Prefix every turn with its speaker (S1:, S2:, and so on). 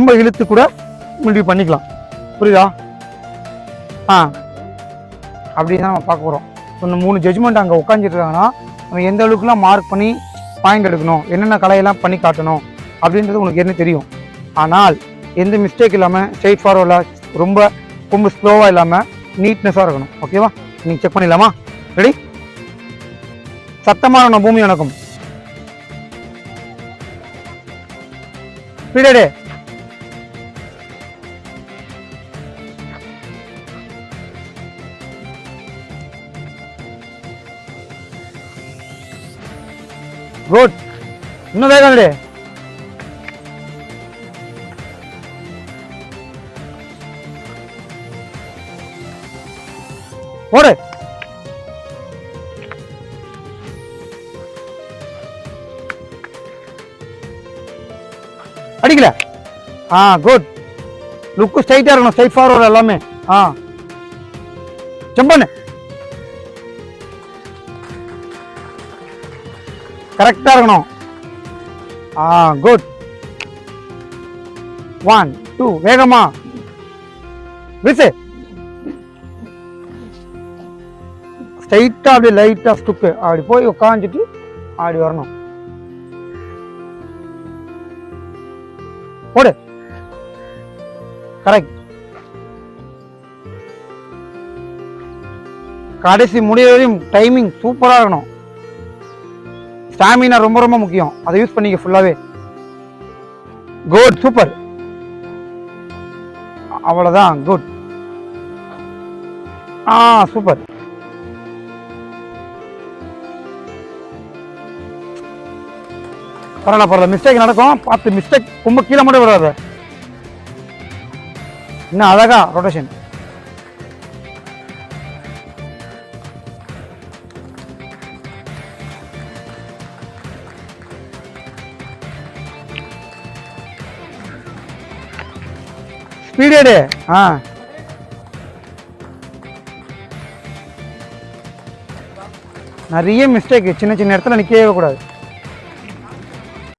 S1: ரொம்ப இழுத்து கூட இப்படி பண்ணிக்கலாம். புரியுதா? அப்படி தான் நம்ம பார்க்க போகிறோம். இந்த 3 ஜட்ஜ்மெண்ட் அங்கே உட்காந்துட்டு இருக்காங்கன்னா நம்ம எந்த அளவுக்குலாம் மார்க் பண்ணி பாயிண்ட் எடுக்கணும், என்னென்ன கலையெல்லாம் பண்ணி காட்டணும் அப்படின்றது உங்களுக்கு என்ன தெரியும். ஆனால் எந்த மிஸ்டேக் இல்லாமல் ஸ்ட்ரெயிட் ஃபார்வர்டாக ரொம்ப ஸ்லோவாக இல்லாமல் நீட்னஸாக இருக்கணும். ஓகேவா? நீங்கள் செக் பண்ணிடலாமா? ரெடி? சத்தமான பூமி வணக்கம். பீரியடே குட். இன்னும் வேகம் இல்லையே. ஓடு. அடிக்கல. குட். லுக்கு ஸ்ட்ரைட்டா இருக்கணும், ஸ்ட்ரைட் ஃபார்வர்ட் எல்லாமே. ஜம்ப் பண்ணு. கரெக்டா இருக்கணும். குட். 1 2 வேகமா விசு. ஸ்ட்ரைட்டா அப்படியே லைட்டா ஸ்டுக்கு அப்படி போய் உட்காந்துட்டு அப்படி வரணும். போடு. கரெக்ட். கடைசி முடியவரையும் டைமிங் சூப்பரா இருக்கணும். ஸ்டாமினா ரொம்ப ரொம்ப முக்கியம், அதை யூஸ் பண்ணிக்க ஃபுல்லாவே. குட். சூப்பர். அவ்வளவுதான். குட். சூப்பர். பரவாயில்ல, மிஸ்டேக் நடக்கும், பார்த்து. மிஸ்டேக் ரொம்ப கீழே மட்டும் விடாது. இன்னும் அழகா ரொட்டேஷன். ஸ்பீடு. நிறைய மிஸ்டேக் சின்ன சின்ன இடத்துல நிக்கவே கூடாது.